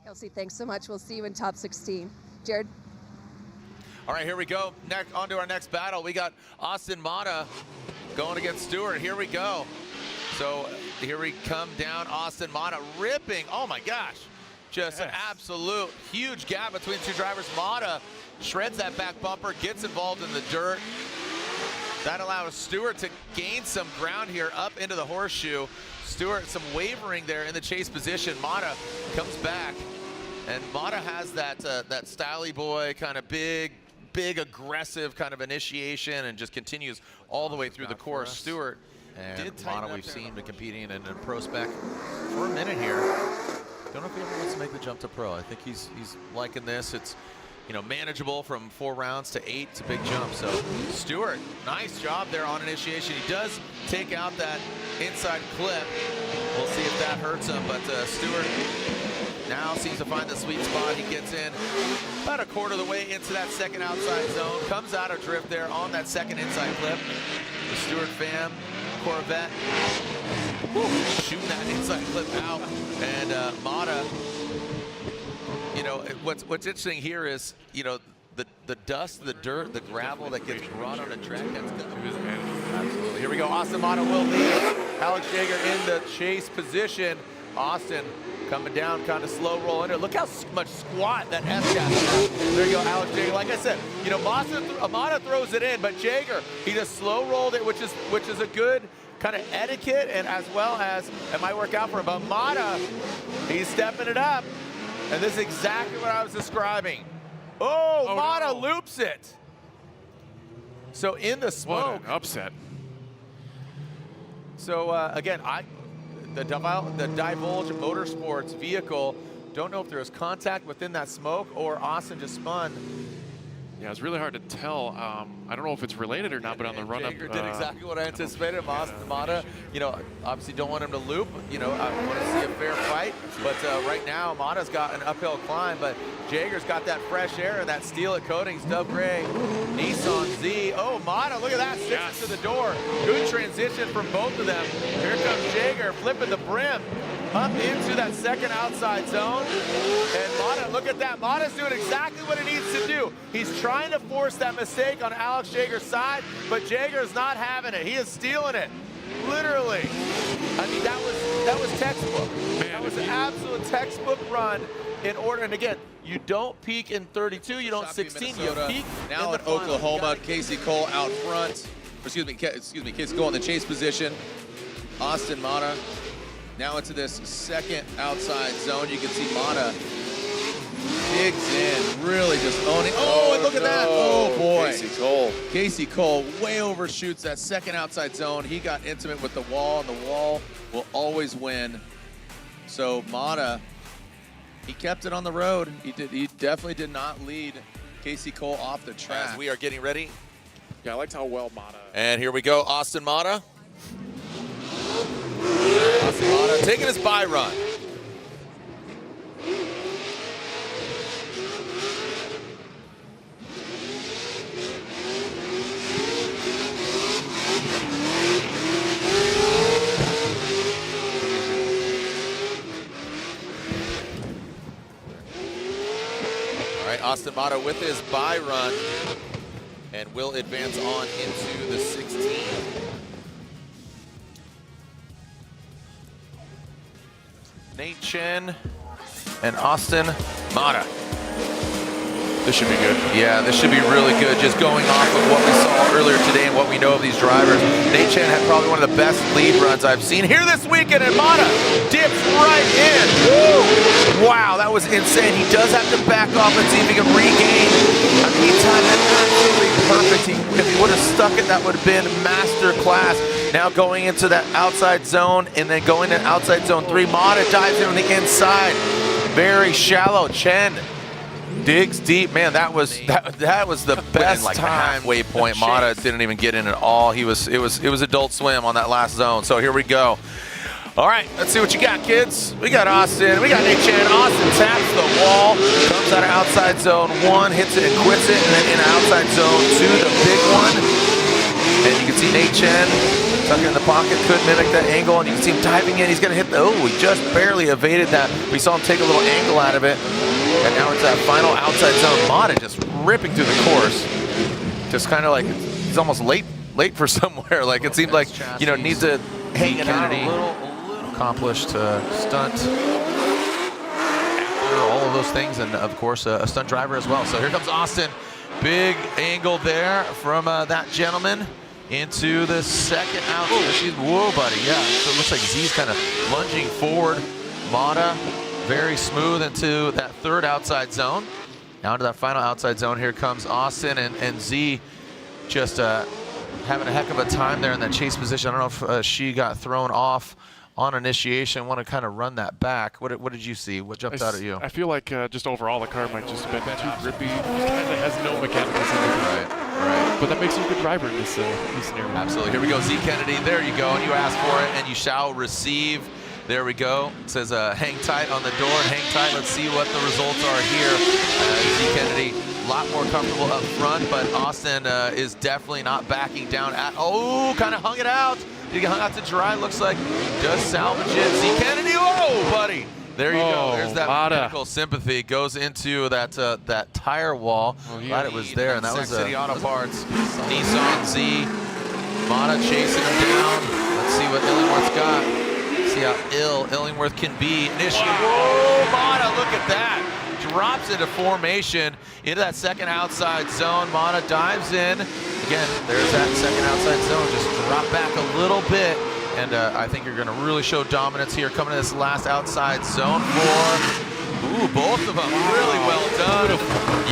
Kelsey, thanks so much. We'll see you in top 16. Jared? All right, here we go. On to our next battle. We got Austin Matta going against Stewart. Here we go. So here we come down. Austin Matta ripping. Oh my gosh. Just an absolute huge gap between two drivers. Matta shreds that back bumper, gets involved in the dirt. That allows Stewart to gain some ground here up into the horseshoe. Stewart, some wavering there in the chase position. Matta comes back, and Matta has that that styly boy kind of big aggressive kind of initiation, and just continues all the way through the course. Stewart and Matta, we've seen been competing in a ProSpec for a minute here. Don't know if he ever wants to make the jump to pro. I think he's liking this. It's, you know, manageable from 4 rounds to 8. It's a big jump. So Stewart, nice job there on initiation. He does take out that inside clip. We'll see if that hurts him, but Stewart now seems to find the sweet spot. He gets in about a quarter of the way into that second outside zone. Comes out of drift there on that second inside clip. The Stewart fam, Corvette, shooting that inside clip out. And Matta, you know, what's interesting here is, you know, the dust, the dirt, the gravel that gets brought on a track, that's good to his advantage. Absolutely. Here we go. Austin Matta will lead. Alex Jaeger in the chase position. Austin coming down, kind of slow roll under. Look how much squat that F-gap is. There you go, Alex Jaeger. Like I said, you know, Matta throws it in, but Jaeger, he just slow rolled it, which is a good kind of etiquette, and as well as it might work out for him. But Matta, he's stepping it up, and this is exactly what I was describing. Oh, Matta loops it. So in the smoke. What an upset. So again, the Divulge Motorsports vehicle, don't know if there was contact within that smoke or Austin just spun. Yeah, it's really hard to tell. I don't know if it's related or not, but on the run-up, Jaeger did exactly what I anticipated. Matta, you know, obviously don't want him to loop. You know, I want to see a fair fight. But right now, Matta's got an uphill climb, but Jaeger's got that fresh air and that steel coatings, dove gray, Nissan Z. Oh, Matta, look at that, sticks to the door. Good transition from both of them. Here comes Jaeger, flipping the brim up into that second outside zone. And Matta, look at that. Matta's doing exactly what he needs to do. He's trying to force that mistake on Alex Jaeger's side, but Jaeger's not having it. He is stealing it, literally. I mean, that was textbook. Man, that was an absolute textbook run in order. And again, you don't peak in 32, you don't 16, you peak now in Oklahoma. Casey Cole out front. Excuse me, Casey Cole in the chase position. Austin Matta now into this second outside zone. You can see Matta digs in, really just owning. Oh, and look at that. Oh, boy. Casey Cole way overshoots that second outside zone. He got intimate with the wall, and the wall will always win. So Matta, he kept it on the road. He definitely did not lead Casey Cole off the track. As we are getting ready. Yeah, I liked how well Matta. And here we go, Austin Matta. Austin Matta taking his bye run. All right, Austin Matta with his bye run and will advance on into the 16. Nate Chen and Austin Matta. This should be good. Yeah, this should be really good. Just going off of what we saw earlier today and what we know of these drivers. Nate Chen had probably one of the best lead runs I've seen here this weekend, and Matta dips right in. Woo! Wow, that was insane. He does have to back off and see if he can regain. I mean, he timed it absolutely perfect. If he would have stuck it, that would have been master class. Now going into that outside zone and then going to outside zone 3. Matta dives in on the inside. Very shallow. Chen digs deep. Man, that was the best like time. The halfway point. Matta didn't even get in at all. It was Adult Swim on that last zone. So here we go. All right, let's see what you got, kids. We got Austin. We got Nate Chen. Austin taps the wall, comes out of outside zone 1, hits it and quits it, and then in outside zone 2, the big one. And you can see Nate Chen Tucking in the pocket, could mimic that angle, and you can see him diving in. He's going to hit the, oh, he just barely evaded that. We saw him take a little angle out of it. And now it's that final outside zone. Matta just ripping through the course. Just kind of like, he's almost late for somewhere. Like it seemed like, you know, needs to hang it out a little. Accomplished stunt. After all of those things, and of course a stunt driver as well. So here comes Austin. Big angle there from that gentleman into the second out. Whoa, buddy. Yeah, so it looks like Z's kind of lunging forward. Matta very smooth into that third outside zone. Now into that final outside zone. Here comes Austin, and Z just having a heck of a time there in that chase position. I don't know if she got thrown off on initiation. Want to kind of run that back. What did you see? What jumped out at you? I feel like just overall the car might just have been too grippy. Kind of has no mechanical sympathy. Right. But that makes you a good driver in this scenario. Absolutely. Here we go, Z Kennedy. There you go. And you asked for it, and you shall receive. There we go. It says hang tight on the door and hang tight. Let's see what the results are here. Z Kennedy, a lot more comfortable up front, but Austin is definitely not backing down at, oh, kind of hung it out. Did he get hung out to dry? Looks like does salvage it. Z Kennedy, whoa, buddy. There you go. There's that mechanical sympathy. Goes into that that tire wall. Glad it was there, and that was City Auto Parts. Nissan Z. Matta chasing him down. Let's see what Illingworth's got. See how ill Illingworth can be. Whoa, Matta, look at that. Drops into formation into that second outside zone. Matta dives in. Again, there's that second outside zone. Just drop back a little bit. And I think you're going to really show dominance here coming to this last outside zone for, ooh, both of them really well done.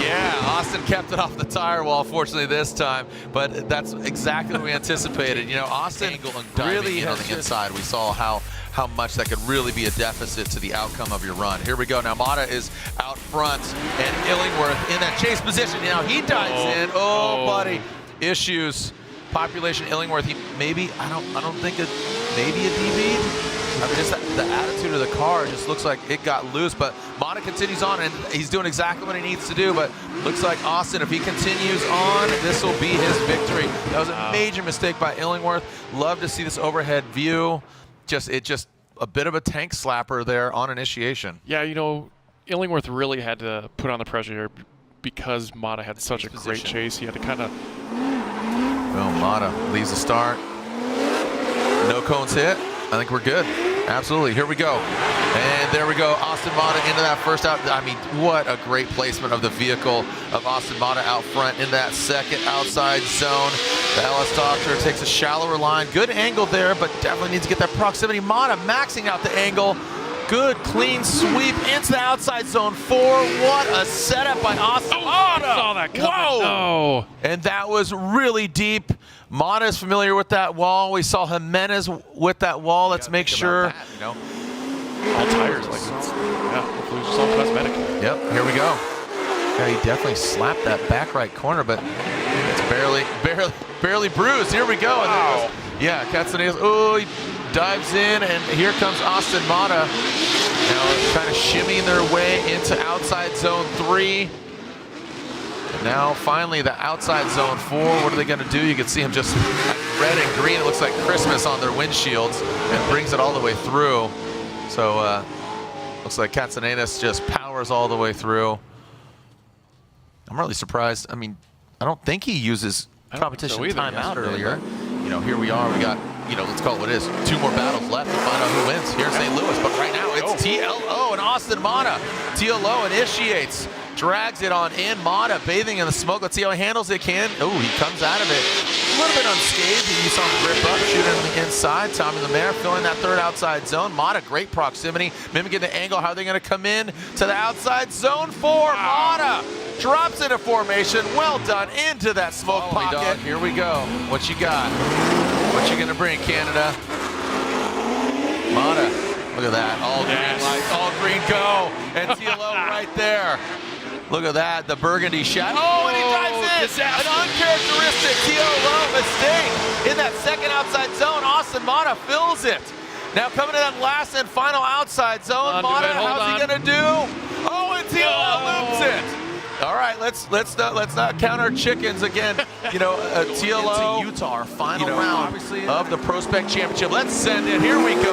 Yeah, Austin kept it off the tire wall, fortunately this time, but that's exactly what we anticipated. You know, Austin really in on the inside. We saw how much that could really be a deficit to the outcome of your run. Here we go. Now Matta is out front, and Illingworth in that chase position. Now he dives in. Oh, buddy, issues. Population Illingworth. He maybe I don't think it maybe a DB. I mean, just the attitude of the car just looks like it got loose. But Matta continues on, and he's doing exactly what he needs to do. But looks like Austin, if he continues on, this will be his victory. That was a major mistake by Illingworth. Love to see this overhead view. Just a bit of a tank slapper there on initiation. Yeah, you know, Illingworth really had to put on the pressure here because Matta had such a great chase. He had to kind of. Well, Matta leaves the start. No cones hit. I think we're good. Absolutely. Here we go. And there we go. Austin Matta into that first out. I mean, what a great placement of the vehicle of Austin Matta out front in that second outside zone. The LS Doctor takes a shallower line. Good angle there, but definitely needs to get that proximity. Matta maxing out the angle. Good, clean sweep into the outside zone 4. What a setup by Austin Matta. Saw that coming. Whoa! No. And that was really deep. Matta is familiar with that wall. We saw Jimenez with that wall. Let's make sure. That, you know? All tires, like it's, yeah, hopefully it's all cosmetic. Yep, here we go. Yeah, he definitely slapped that back right corner, but it's barely bruised. Here we go. Wow. Yeah, Katsune's, oh, he dives in, and here comes Austin Matta. Now kind of shimmying their way into outside zone 3. And now finally the outside zone 4. What are they going to do? You can see them just red and green. It looks like Christmas on their windshields, and brings it all the way through. So looks like Katsune's just powers all the way through. I'm really surprised. I mean, I don't think he uses competition timeout earlier. You know, here we are. We got, you know, let's call it what it is. 2 more battles left to find out who wins here in St. Louis. But right now it's TLO and Austin Matta. TLO initiates, drags it on in. Matta bathing in the smoke. Let's see how he handles it. Oh, he comes out of it a little bit unscathed. You saw him grip up, shooting on the inside. Tommy Lemaire filling that third outside zone. Matta, great proximity, mimicking the angle. How are they going to come in to the outside zone 4? Matta drops into formation. Well done into that smoke pocket. Dog. Here we go. What you got? What you gonna bring, Canada? Matta, look at that. All green lights, all green go. And TLO right there. Look at that, the burgundy shot. Oh, and he drives in. An uncharacteristic TLO mistake in that second outside zone. Austin Matta fills it. Now coming to that last and final outside zone. Matta, how's he gonna do? Oh, and TLO loops it. All right, let's let's not count our chickens again. You know, TLO, into Utah, our final round, obviously, of the Prospec Championship. Let's send it. Here we go.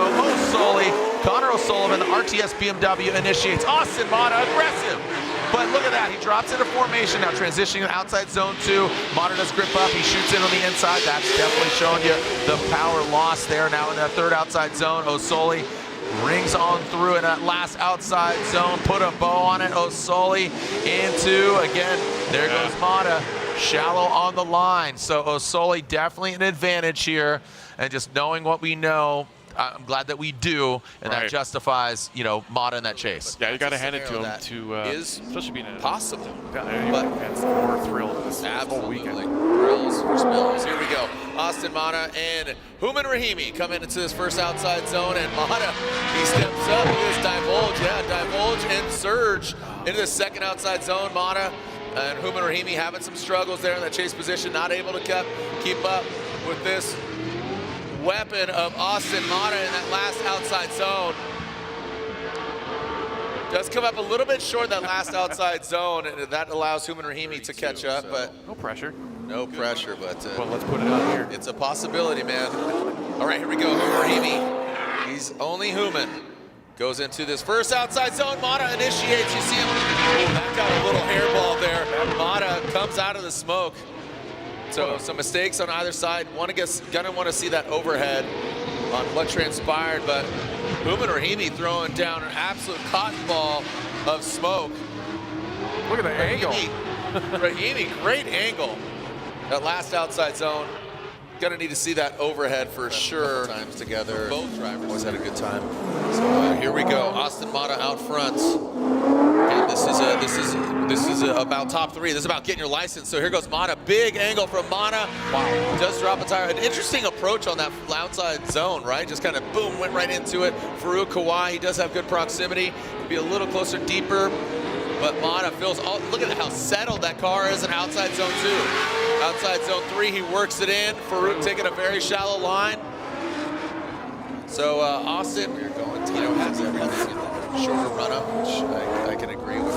Connor O'Sullivan, the RTS BMW initiates. Austin Matta, aggressive. But look at that, he drops into formation now, transitioning to outside zone 2. Matta does grip up, he shoots in on the inside. That's definitely showing you the power loss there. Now in that third outside zone, O'Sully rings on through in that last outside zone, put a bow on it. O'Sully into, again, there goes Matta, shallow on the line. So O'Sully definitely an advantage here, and just knowing what we know, I'm glad that we do, and that justifies, you know, Matta in that chase. Yeah, you got to hand it to him to, especially being possible. But it's more thrill this whole weekend. Thrills for spills. Here we go. Austin Matta and Hooman Rahimi come into this first outside zone, and Matta, he steps up. Look at this divulge and surge into the second outside zone. Matta and Hooman Rahimi having some struggles there in that chase position, not able to keep up with this weapon of Austin Matta in that last outside zone. Does come up a little bit short that last outside zone, and that allows Hooman Rahimi to catch up, but no pressure. No pressure, but well, let's put it out here. It's a possibility, man. All right, here we go. Hooman Rahimi. He's only Hooman. Goes into this first outside zone. Matta initiates. You see him. Oh, that got a little hairball there. Matta comes out of the smoke. So some mistakes on either side. Gonna want to see that overhead on what transpired, but Hooman Rahimi throwing down an absolute cotton ball of smoke. Look at the angle. Rahimi, great angle. That last outside zone. Gonna need to see that overhead for sure. Times together. Both drivers always had a good time. So here we go. Austin Matta out front. And this is about top 3. This is about getting your license. So here goes Matta. Big angle from Matta. Wow. Does drop a tire. An interesting approach on that outside zone, right? Just kind of boom, went right into it. Farouk Kawai, he does have good proximity. Could be a little closer, deeper. But Matta feels look at how settled that car is in outside zone 2. Outside zone 3, he works it in. Farouk taking a very shallow line. So Austin, we're going to, has everything. Shorter run-up, which I can agree with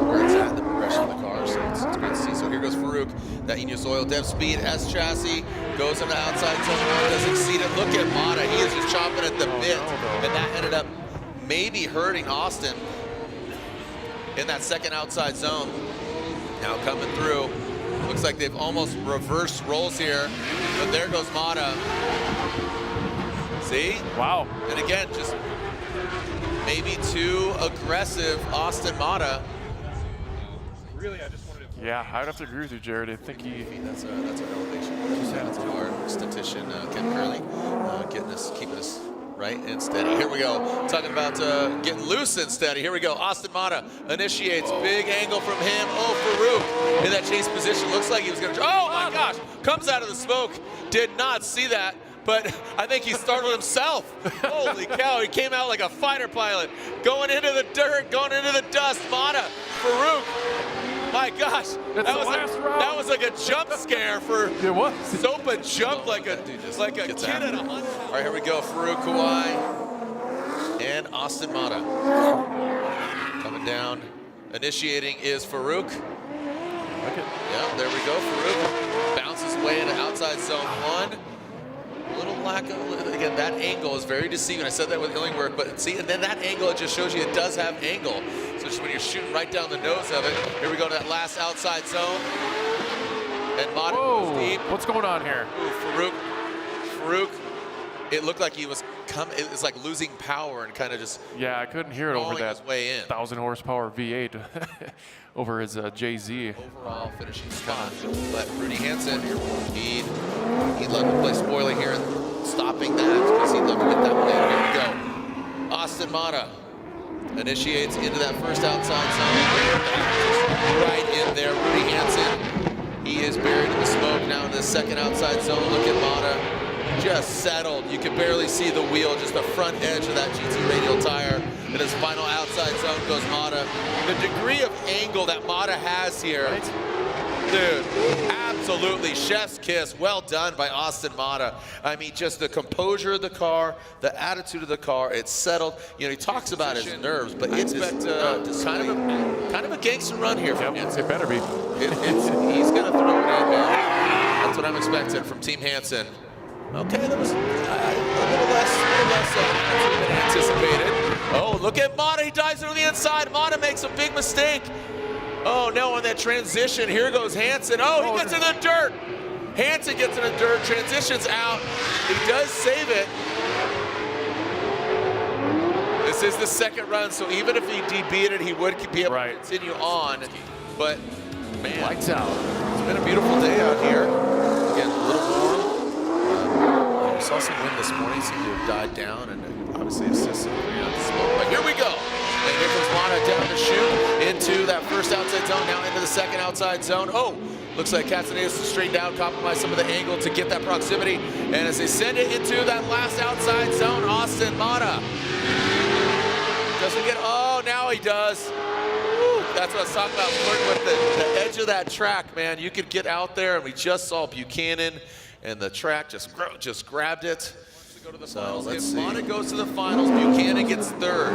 where it's at, the progression of the car, so it's good to see. So here goes Farouk, that Ineos Oil Dev Speed S chassis, goes in the outside zone, does exceed it. Look at Matta, he is just chomping at the bit, and that ended up maybe hurting Austin in that second outside zone. Now coming through, looks like they've almost reversed roles here, but there goes Matta. See? Wow. And again, just maybe too aggressive, Austin Matta. Really, I just wanted to. Yeah, I'd have to agree with you, Jared. I think he. That's our elevation. Just had to our statistician Ken Curley, keeping us right and steady. Here we go. Talking about getting loose and steady. Here we go. Austin Matta initiates. Big angle from him. Oh, Farouk in that chase position. Looks like he was going to. Oh my gosh! Comes out of the smoke. Did not see that. But I think he startled himself. Holy cow, he came out like a fighter pilot. Going into the dirt, going into the dust. Matta, Farouk. My gosh, that was like a jump scare for Sopa jumped like a kid at 100. All right, here we go. Farouk Kawai and Austin Matta. Coming down, initiating is Farouk. Yeah, there we go. Farouk bounces away into outside zone 1. Little lack of, again, that angle is very deceiving. I said that with Illingworth, but see, and then that angle, it just shows you it does have angle. So just when you're shooting right down the nose of it, here we go to that last outside zone. And Matta goes deep. What's going on here? Ooh, Farouk, it looked like he was it was like losing power and kind of just. Yeah, I couldn't hear it over that way in. 1,000 horsepower V8 over his JZ. Overall finishing spot. But Rudy Hansen, he'd love to play spoiler here and stopping that because he'd love to get that one in. Here we go. Austin Matta initiates into that first outside zone. Right in there, Rudy Hansen. He is buried in the smoke now in the second outside zone. Look at Matta. just settled. You can barely see the wheel, just the front edge of that GT radial tire. And his final outside zone goes Matta. The degree of angle that Matta has here, dude, absolutely chef's kiss. Well done by Austin Matta. I mean, just the composure of the car, the attitude of the car, it's settled. You know, he talks about his nerves, but it's kind of a gangster run here from Hansen. It better be. He's going to throw it in there. That's what I'm expecting from Team Hansen. Okay, that was a little less than anticipated. Oh, look at Matta. He dives into the inside. Matta makes a big mistake. Oh, no, on that transition. Here goes Hansen. Oh, he gets in the dirt. Hansen gets in the dirt, transitions out. He does save it. This is the second run, so even if he DB'd it, he would be able to continue on. But, man, Lights out. It's been a beautiful day out here. Again, a little warm. We saw some wind this morning, seemed to have died down, and obviously assisted the smoke. But here we go. And here comes Matta down the chute into that first outside zone, now into the second outside zone. Oh, looks like Castaneda's straightened out, compromised some of the angle to get that proximity. And as they send it into that last outside zone, Austin Matta doesn't get, oh, now he does. Woo, that's what I was talking about, flirting with the edge of that track, man. You could get out there, and we just saw Buchanan, and the track just grabbed it. So let's see. If Matta goes to the finals, Buchanan gets third.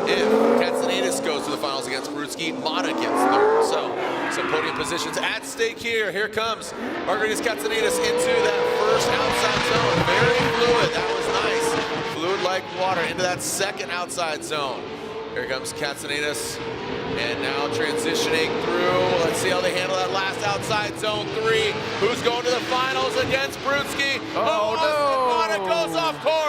If Katsanidis goes to the finals against Brudski, Matta gets third. So some podium positions at stake here. Here comes Margaritis Katsanidis into that first outside zone. Very fluid. That was nice. Fluid like water into that second outside zone. Here comes Katsanidis. And now transitioning through. Let's see how they handle that last outside zone 3. Who's going to the finals against Brudski? Oh, no. Matta goes off course.